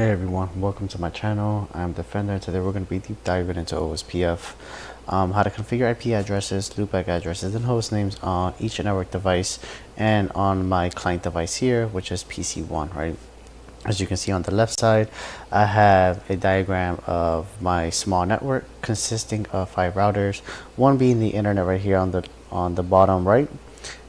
Hey everyone, welcome to my channel. I'm Defender, and today we're going to be deep diving into OSPF, how to configure IP addresses, loopback addresses, and host names on each network device and on my client device here, which is PC1, right? As you can see on the left side, I have a diagram of my small network consisting of 5 routers, one being the internet right here on the bottom right.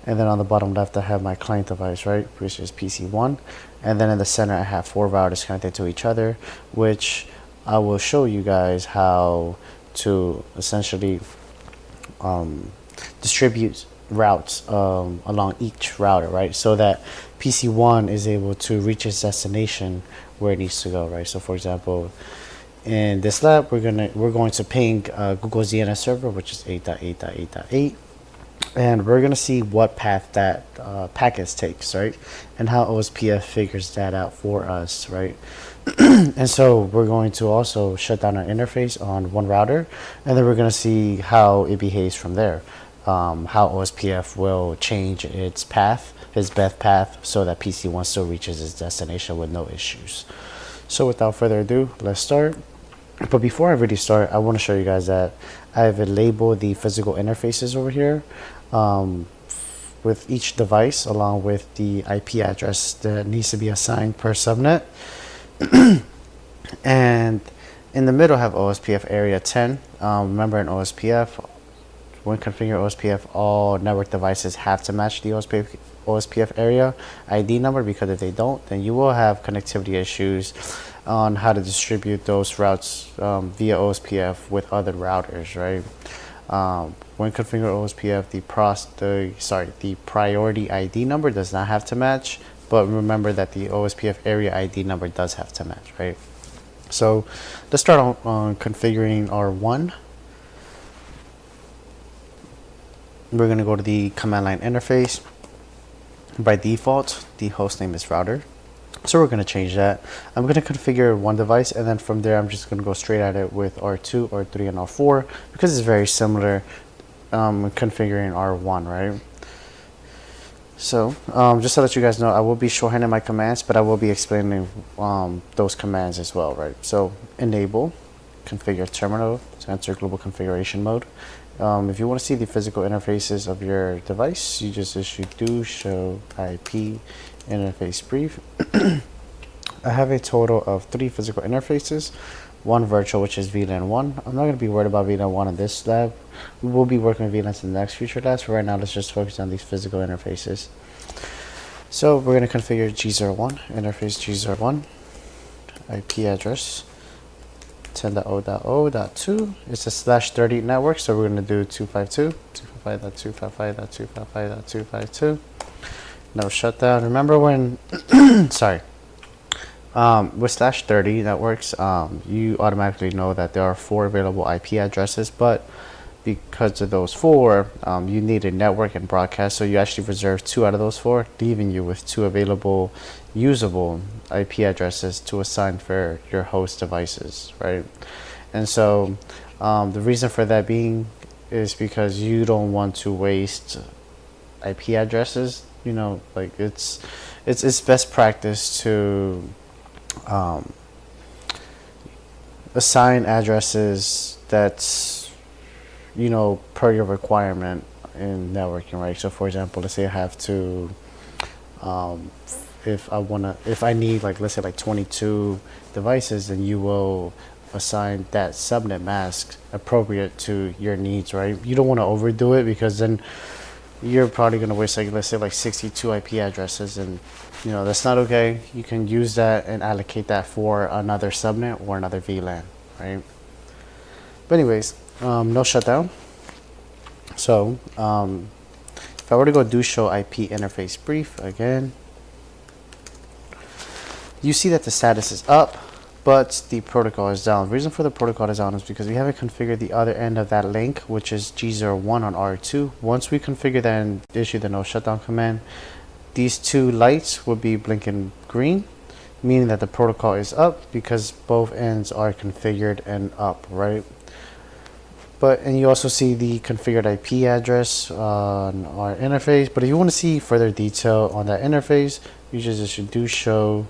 And then on the bottom left, I have my client device, right, which is PC1. And then in the center, I have 4 routers connected to each other, which I will show you guys how to essentially distribute routes along each router, right, so that PC1 is able to reach its destination where it needs to go, right. So for example, in this lab, we're going to ping Google's DNS server, which is 8.8.8.8. and we're going to see what path that packets takes, right, and how OSPF figures that out for us, right. And so we're going to also shut down our interface on one router, and then we're going to see how it behaves from there, how OSPF will change its path, its best path, so that PC1 still reaches its destination with no issues. So without further ado, let's start. But before I really start, I want to show you guys that I've labeled the physical interfaces over here with each device, along with the IP address that needs to be assigned per subnet. And in the middle, I have OSPF area 10. Remember, in OSPF, when configuring OSPF, all network devices have to match the OSPF area ID number, because if they don't, then you will have connectivity issues on how to distribute those routes via OSPF with other routers, right? When configuring OSPF, the priority ID number does not have to match, but remember that the OSPF area ID number does have to match, right? So let's start on configuring R1. We're going to go to the command line interface. By default, the host name is router, so we're going to change that. I'm going to configure one device, and then from there I'm just going to go straight at it with R2, R3, and R4, because it's very similar configuring R1, right? So just to let you guys know, I will be shorthanding my commands, but I will be explaining those commands as well, right? So enable configure terminal to enter global configuration mode. If you want to see the physical interfaces of your device, you just issue do show IP interface brief. I have a total of 3 physical interfaces, 1 virtual, which is VLAN 1. I'm not going to be worried about VLAN 1 in this lab. We will be working with VLANs in the next future labs. For right now, let's just focus on these physical interfaces. So we're going to configure G01, interface G01, IP address 10.0.0.2. It's a /30 network, so we're going to do 252.255.255.255.252. No shutdown. Remember when sorry, with /30 networks, you automatically know that there are 4 available IP addresses, but because of those 4, you need a network and broadcast, so you actually reserve 2 out of those 4, leaving you with 2 available usable IP addresses to assign for your host devices, right? And so the reason for that being is because you don't want to waste IP addresses. You know, like it's best practice to assign addresses that's, you know, per your requirement in networking, right? So for example, let's say I have to if I need, like, let's say like 22 devices, then you will assign that subnet mask appropriate to your needs, right? You don't want to overdo it, because then you're probably going to waste, like, let's say like 62 IP addresses, and you know that's not okay. You can use that and allocate that for another subnet or another VLAN, right? But anyways, no shutdown. So if I were to go do show IP interface brief again, you see that the status is up, but the protocol is down. The reason for the protocol is down is because we haven't configured the other end of that link, which is G01 on R2. Once we configure that and issue the no shutdown command, these 2 lights will be blinking green, meaning that the protocol is up, because both ends are configured and up, right? And you also see the configured IP address on our interface. But if you want to see further detail on that interface, you just issue do show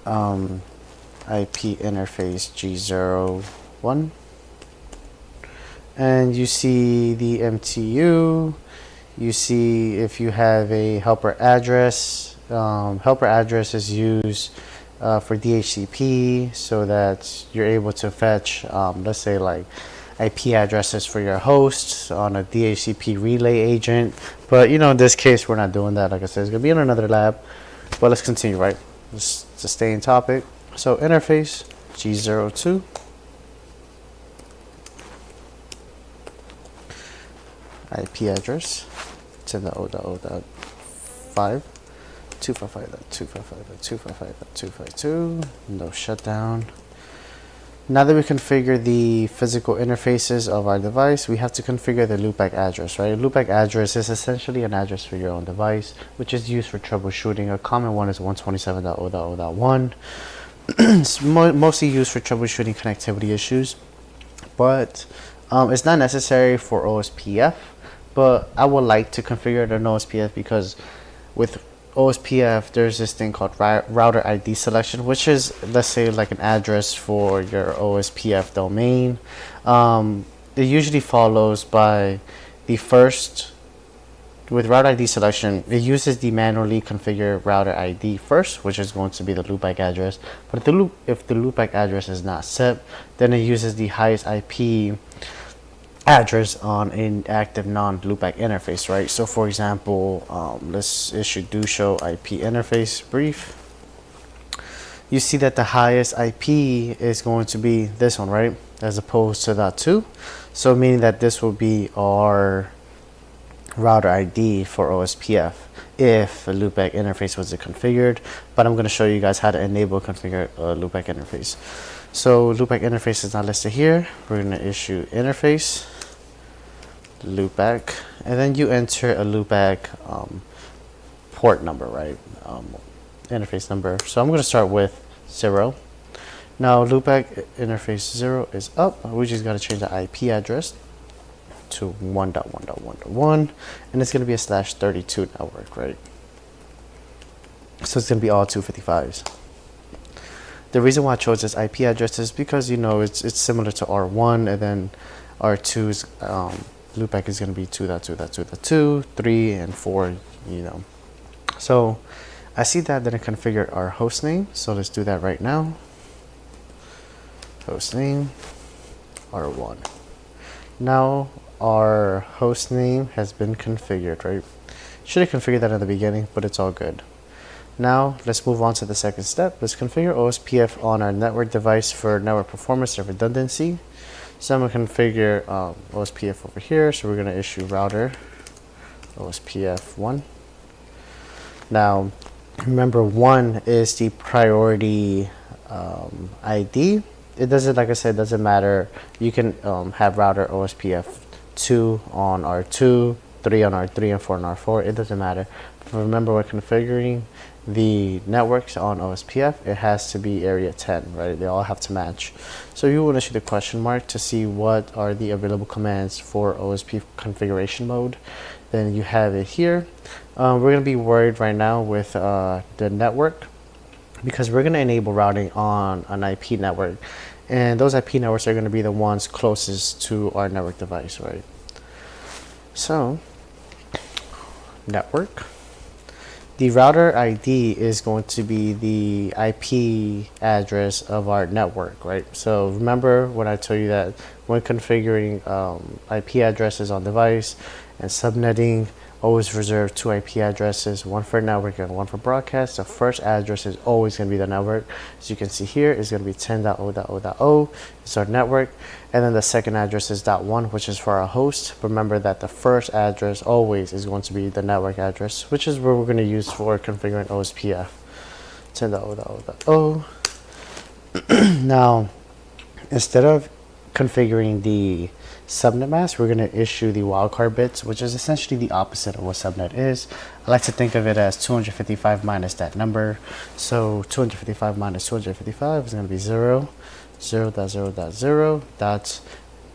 IP interface G01, and you see the MTU. You see if you have a helper address. Helper address is used for DHCP so that you're able to fetch, let's say, like IP addresses for your hosts on a DHCP relay agent. But you know, in this case, we're not doing that. Like I said, it's gonna be in another lab. But let's continue, right? Just to stay in topic. So interface G02. IP address 10.0.0.5, 255.255.255.252. No shutdown. Now that we configure the physical interfaces of our device, we have to configure the loopback address, right? Loopback address is essentially an address for your own device, which is used for troubleshooting. A common one is 127.0.0.1. It's mostly used for troubleshooting connectivity issues, but it's not necessary for OSPF. But I would like to configure it on OSPF because with OSPF, there's this thing called router ID selection, which is, let's say, like an address for your OSPF domain. It usually follows by the first, with router ID selection, it uses the manually configured router ID first, which is going to be the loopback address. But if the loopback address is not set, then it uses the highest IP address on an active non-loopback interface, right? So for example, let's issue do show IP interface brief. You see that the highest IP is going to be this one, right? As opposed to that 2. So meaning that this will be our router ID for OSPF if a loopback interface was configured. But I'm going to show you guys how to enable configure a loopback interface. So loopback interface is not listed here. We're going to issue interface loopback, and then you enter a loopback port number, right? Interface number. So I'm going to start with 0. Now loopback interface 0 is up. We just got to change the IP address to 1.1.1.1, and it's going to be a /32 network, right? So it's going to be all 255s. The reason why I chose this IP address is because, you know, it's similar to R1, and then R2's loopback is going to be 2.2.2.2, 3, and 4, you know. So I see that then I configured our host name. So let's do that right now. Host name R1. Now our host name has been configured, right? Should have configured that in the beginning, but it's all good. Now let's move on to the second step. Let's configure OSPF on our network device for network performance and redundancy. So I'm going to configure OSPF over here. So we're going to issue router OSPF 1. Now remember, 1 is the priority ID. It doesn't, like I said, doesn't matter. You can have router OSPF 2 on R2, 3 on R3, and 4 on R4. It doesn't matter. But remember, we're configuring the networks on OSPF. It has to be area 10, right? They all have to match. So you want to issue the question mark to see what are the available commands for OSPF configuration mode. Then you have it here. We're going to be worried right now with the network, because we're going to enable routing on an IP network, and those IP networks are going to be the ones closest to our network device, right? So network, the router ID is going to be the IP address of our network, right? So remember when I told you that when configuring IP addresses on device and subnetting, always reserve 2 IP addresses, one for network and one for broadcast. The first address is always going to be the network. As you can see here, it's going to be 10.0.0.0. It's our network. And then the second address is .1, which is for our host. Remember that the first address always is going to be the network address, which is where we're going to use for configuring OSPF. 10.0.0.0. Now, instead of configuring the subnet mask, we're going to issue the wildcard bits, which is essentially the opposite of what subnet is. I like to think of it as 255 minus that number. So 255 minus 255 is going to be 0, 0.0.0.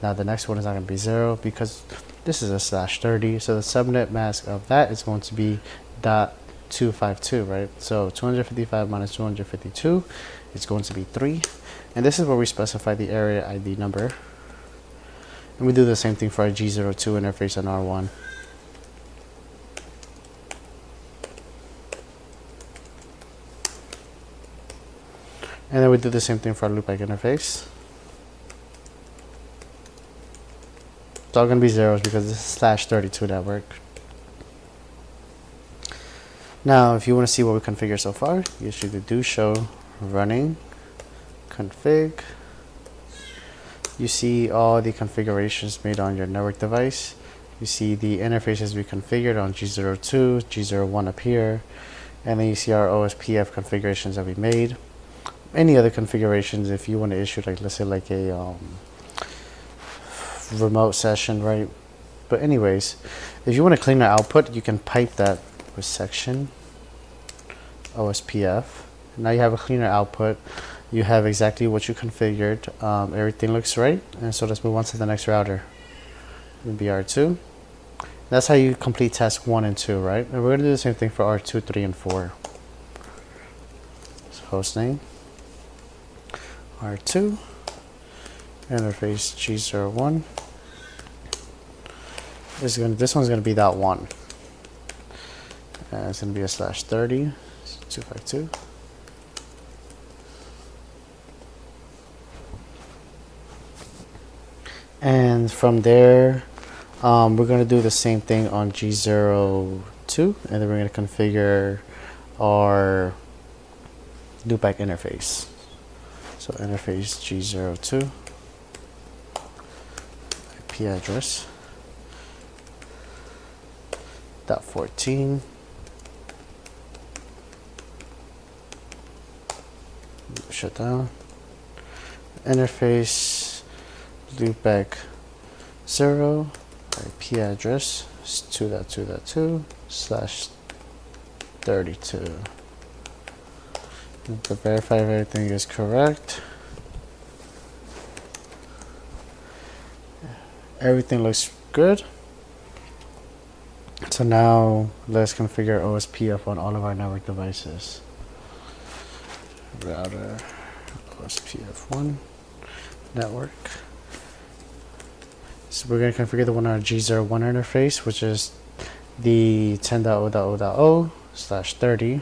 Now the next one is not going to be 0 because this is a /30. So the subnet mask of that is going to be 252, right? So 255 minus 252 is going to be 3. And this is where we specify the area ID number. And we do the same thing for our G02 interface on R1. And then we do the same thing for our loopback interface. It's all going to be zeros because this is /32 network. Now, if you want to see what we configured so far, you should do show running config. You see all the configurations made on your network device. You see the interfaces we configured on G02, G01 up here, and then you see our OSPF configurations that we made. Any other configurations, if you want to issue, like let's say like a remote session, right? But anyways, if you want to clean the output, you can pipe that with section OSPF. Now you have a cleaner output. You have exactly what you configured. Everything looks right. And so let's move on to the next router. BR2. That's how you complete task 1 and 2, right? And we're going to do the same thing for R2, 3, and 4. So hostname R2, interface G01. This one's going to be that one. It's going to be a /30, 252. And from there, we're going to do the same thing on G02, and then we're going to configure our loopback interface. So interface G02, IP address, .14, shut down, interface loopback 0, IP address is 2.2.2/32. To verify if everything is correct. Everything looks good. So now let's configure OSPF on all of our network devices. Router OSPF1 network. So we're going to configure the one on our G01 interface, which is the 10.0.0/30.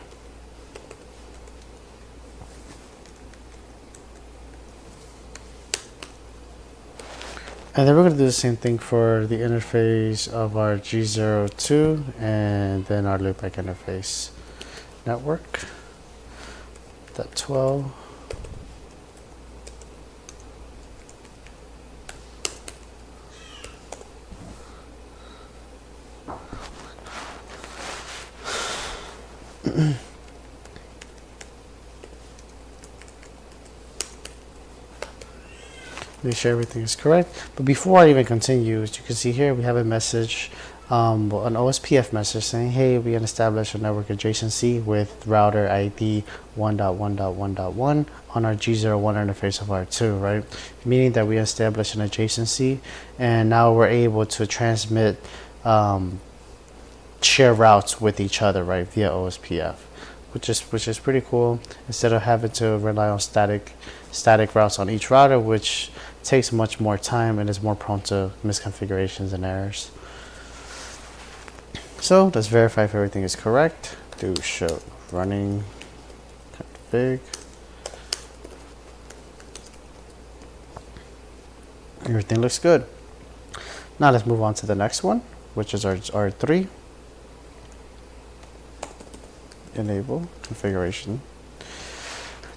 And then we're going to do the same thing for the interface of our G02 and then our loopback interface network. .12. Make sure everything is correct. But before I even continue, as you can see here, we have a message, an OSPF message saying, hey, we can establish a network adjacency with router ID 1.1.1.1 on our G01 interface of R2, right? Meaning that we established an adjacency, and now we're able to transmit, share routes with each other, right, via OSPF, which is pretty cool. Instead of having to rely on static routes on each router, which takes much more time and is more prone to misconfigurations and errors. So let's verify if everything is correct. Do show running config. Everything looks good. Now let's move on to the next one, which is our R3. Enable configuration.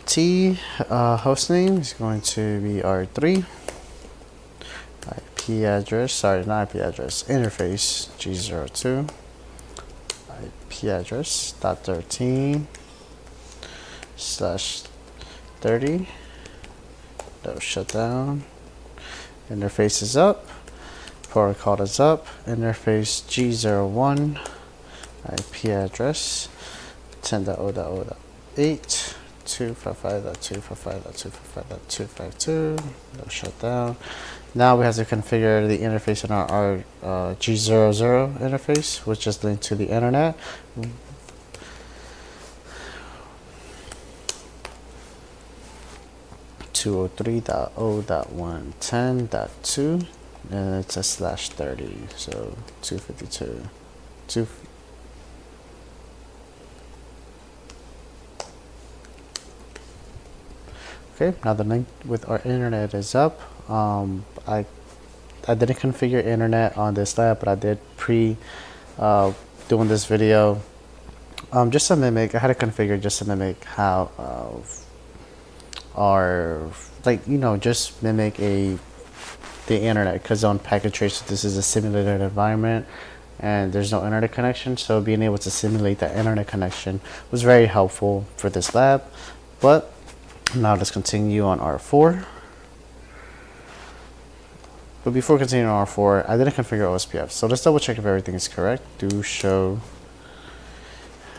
Hostname is going to be R3. IP address, sorry, not IP address, interface G02. IP address .13/30. No shutdown. Interface is up. Protocol is up. Interface G01. IP address 10.0.0.8. 255.255.255.252. No shutdown. Now we have to configure the interface in our G00 interface, which is linked to the internet. 203.0.110.2, and it's a /30, so 252. Okay, now the link with our internet is up. I didn't configure internet on this lab, but I did doing this video. Just to mimic, I had to configure just to mimic how just mimic the internet, because on packet tracer this is a simulated environment and there's no internet connection, so being able to simulate that internet connection was very helpful for this lab. But now let's continue on R4. But before continuing on R4, I didn't configure OSPF, so let's double check if everything is correct. Do show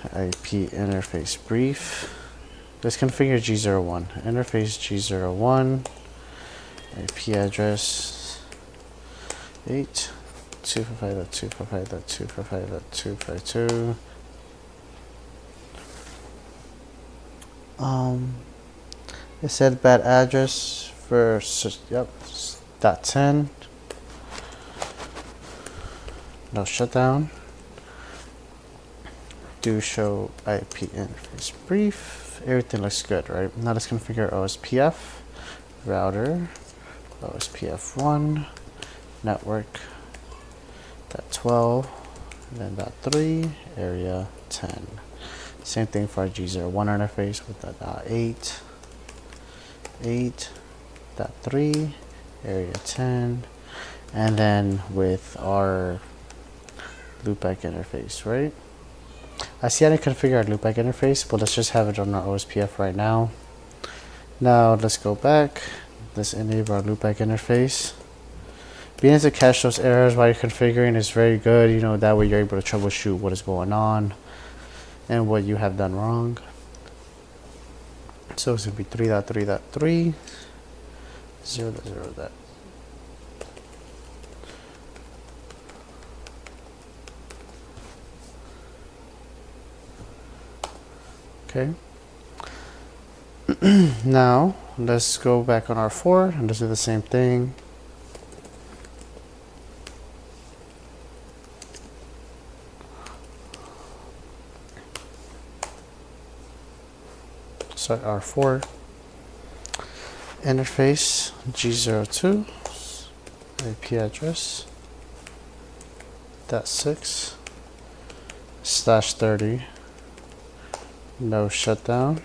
IP interface brief. Let's configure G01. Interface G01, IP address 8, 255.255.255.252. It said bad address for .10. No shutdown. Do show IP interface brief. Everything looks good, right? Now let's configure OSPF, router, OSPF1, network, .12, and then .3, area 10. Same thing for our G01 interface with the .8, 8.3, area 10, and then with our loopback interface, right? I see I didn't configure our loopback interface, but let's just have it on our OSPF right now. Now let's go back. Let's enable our loopback interface. Being able to catch those errors while you're configuring is very good. You know, that way you're able to troubleshoot what is going on and what you have done wrong. So it's going to be 3.3.3, 0.0. Okay. Now let's go back on R4 and let's do the same thing. So R4 interface G02, IP address .6 /30. No shutdown.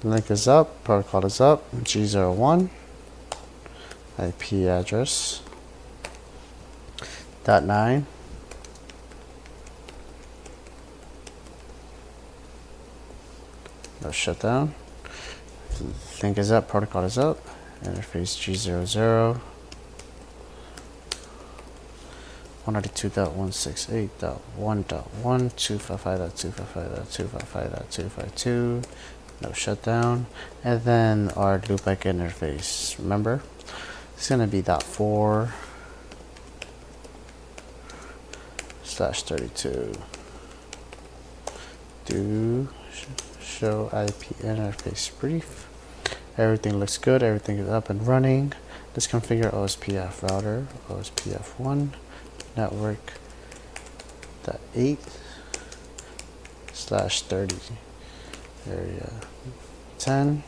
Link is up, protocol is up, G01, IP address .9. No shutdown. Link is up, protocol is up, interface G00. 192.168.1.1, 255.255.255.252, no shutdown, and then our loopback interface. Remember, it's going to be .4 /32. Do show IP interface brief. Everything looks good, everything is up and running. Let's configure OSPF router, OSPF1. Network .8 /30, area 10,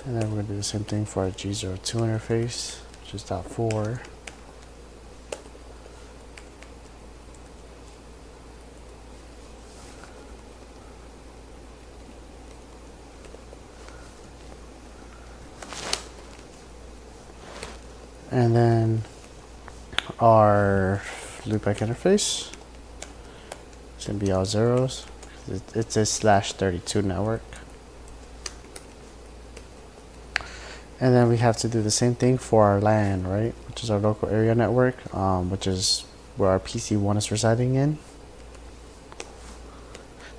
and then we're going to do the same thing for our G02 interface, which is .4. And then our loopback interface, it's going to be all zeros. It's a /32 network. And then we have to do the same thing for our LAN, right? Which is our local area network, which is where our PC1 is residing in.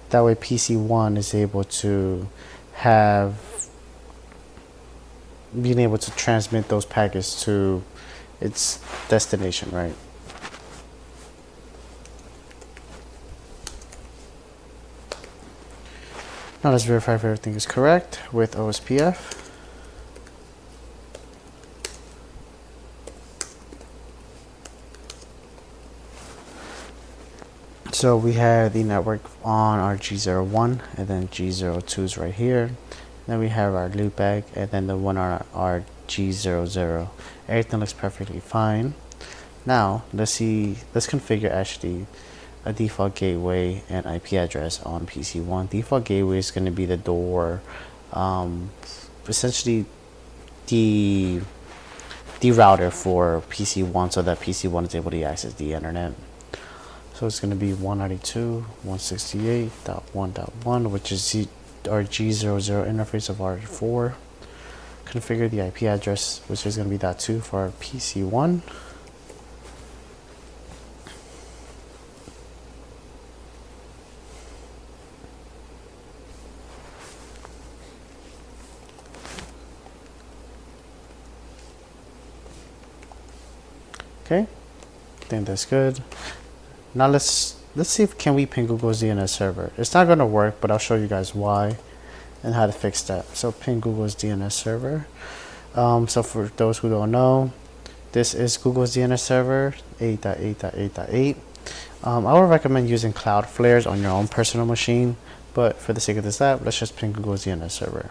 That way PC1 is able to being able to transmit those packets to its destination, right? Now let's verify if everything is correct with OSPF. So we have the network on our G01 and then G02 is right here. Then we have our loopback and then the one on our G00. Everything looks perfectly fine. Now let's configure actually a default gateway and IP address on PC1. Default gateway is going to be the door, essentially the router for PC1 so that PC1 is able to access the internet. So it's going to be 192.168.1.1, which is our G00 interface of R4. Configure the IP address, which is going to be .2 for our PC1. Okay, I think that's good. Now let's see if can we ping Google's DNS server. It's not going to work, but I'll show you guys why and how to fix that. So ping Google's DNS server. So for those who don't know, this is Google's DNS server 8.8.8.8. I would recommend using Cloudflare's on your own personal machine, but for the sake of this app, let's just ping Google's DNS server.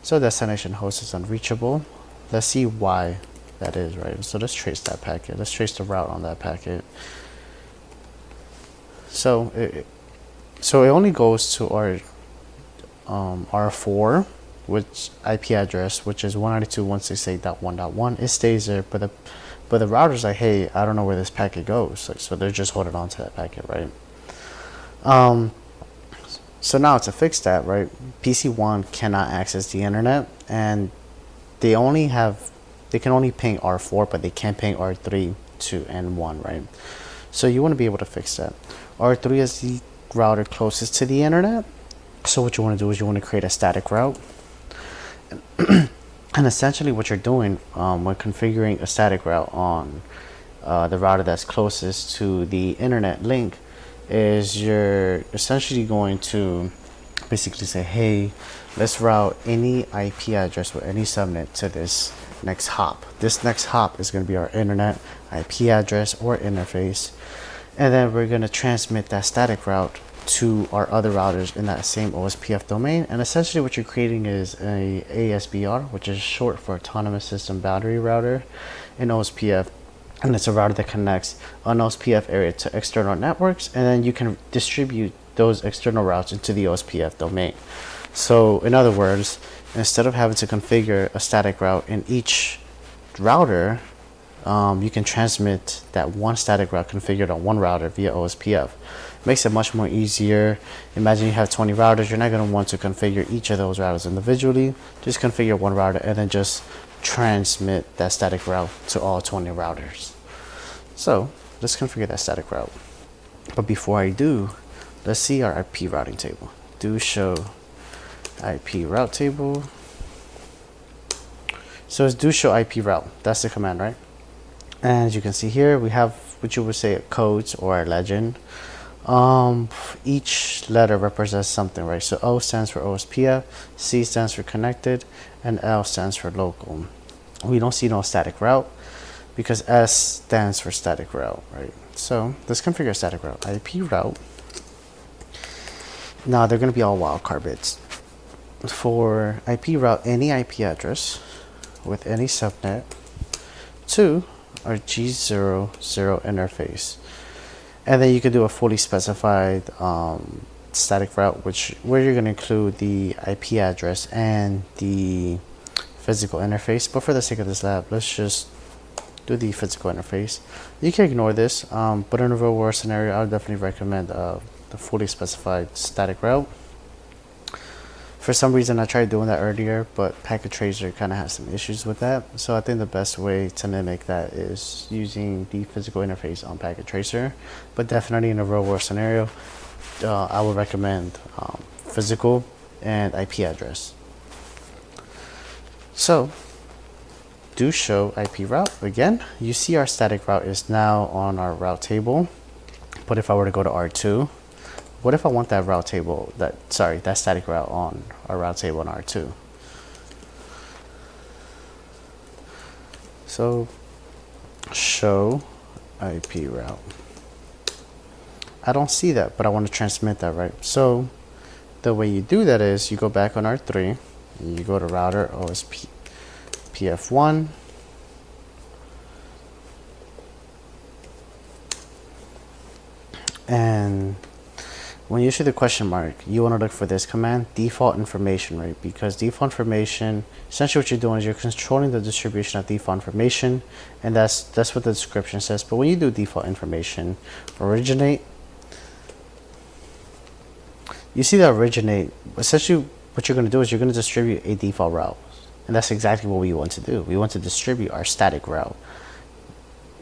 So destination host is unreachable. Let's see why that is, right? So let's trace that packet. Let's trace the route on that packet. So it only goes to our R4, which IP address, which is 192.168.1.1. It stays there, but the router's like, hey, I don't know where this packet goes. Like, so they're just holding on to that packet, right? So now to fix that, right? PC1 cannot access the internet, and they can only ping R4, but they can't ping R3, 2, and 1, right? So you want to be able to fix that. R3 is the router closest to the internet. So what you want to do is you want to create a static route. And essentially what you're doing when configuring a static route on the router that's closest to the internet link is you're essentially going to basically say, hey, let's route any IP address or any subnet to this next hop. This next hop is going to be our internet IP address or interface. And then we're going to transmit that static route to our other routers in that same OSPF domain. And essentially what you're creating is a ASBR, which is short for Autonomous System Boundary Router in OSPF. And it's a router that connects an OSPF area to external networks. And then you can distribute those external routes into the OSPF domain. So in other words, instead of having to configure a static route in each router, you can transmit that one static route configured on one router via OSPF. Makes it much more easier. Imagine you have 20 routers. You're not going to want to configure each of those routers individually. Just configure one router and then just transmit that static route to all 20 routers. So let's configure that static route. But before I do, let's see our IP routing table. Do show IP route table. So it's do show IP route. That's the command, right? And as you can see here, we have what you would say a codes or a legend. Each letter represents something, right? So O stands for OSPF, C stands for connected, and L stands for local. We don't see no static route because S stands for static route, right? So let's configure a static route. IP route. Now they're going to be all wildcard bits. For IP route, any IP address with any subnet to our G00 interface. And then you can do a fully specified static route, where you're going to include the IP address and the physical interface. But for the sake of this lab, let's just do the physical interface. You can ignore this, but in a real world scenario, I would definitely recommend the fully specified static route. For some reason, I tried doing that earlier, but Packet Tracer kind of has some issues with that. So I think the best way to mimic that is using the physical interface on Packet Tracer. But definitely in a real world scenario, I would recommend physical and IP address. So do show IP route. Again, you see our static route is now on our route table. But if I were to go to R2, what if I want that route table, that static route on our route table in R2? So show IP route. I don't see that, but I want to transmit that, right? So the way you do that is you go back on R3, and you go to router OSPF1, and when you see the question mark, you want to look for this command, default information, right? Because default information, essentially what you're doing is you're controlling the distribution of default information, and that's what the description says. But when you do default information, originate, you see that originate, essentially what you're going to do is you're going to distribute a default route. And that's exactly what we want to do. We want to distribute our static route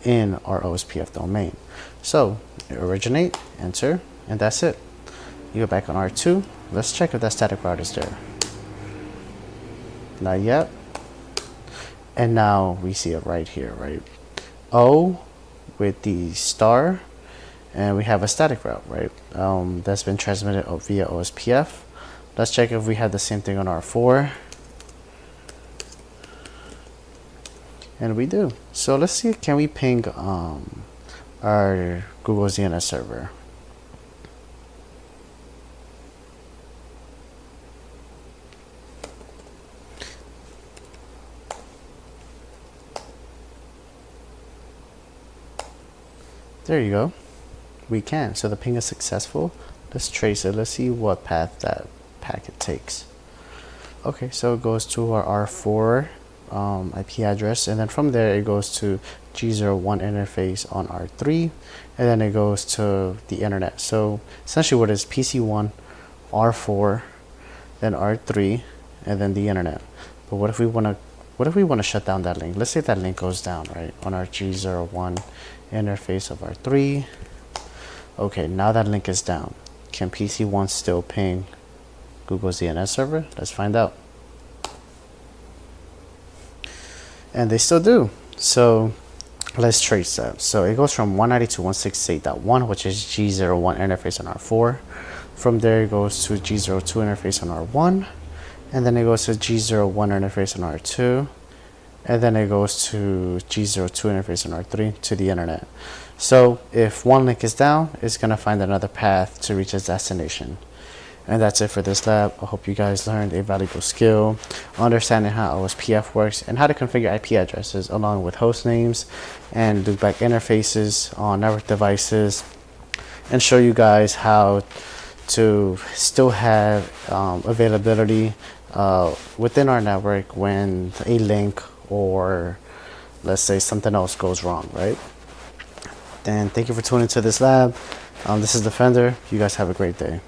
in our OSPF domain. So originate, enter, and that's it. You go back on R2. Let's check if that static route is there. Not yet. And now we see it right here, right? O with the star, and we have a static route, right? That's been transmitted via OSPF. Let's check if we have the same thing on R4. And we do. So let's see, can we ping our Google DNS server? There you go. We can. So the ping is successful. Let's trace it. Let's see what path that packet takes. Okay, so it goes to our R4 IP address, and then from there it goes to G01 interface on R3, and then it goes to the internet. So essentially what is PC1, R4, then R3, and then the internet. But what if we want to shut down that link? Let's say that link goes down, right, on our G01 interface of R3. Okay, now that link is down. Can PC1 still ping Google's DNS server? Let's find out. And they still do. So let's trace that. So it goes from 192.168.1, which is G01 interface on R4. From there it goes to G02 interface on R1, and then it goes to G01 interface on R2, and then it goes to G02 interface on R3 to the internet. So if one link is down, it's going to find another path to reach its destination. And that's it for this lab. I hope you guys learned a valuable skill, understanding how OSPF works and how to configure IP addresses along with host names and loopback interfaces on network devices, and show you guys how to still have availability within our network when a link or let's say something else goes wrong, right? Then thank you for tuning into this lab. This is Defender. You guys have a great day.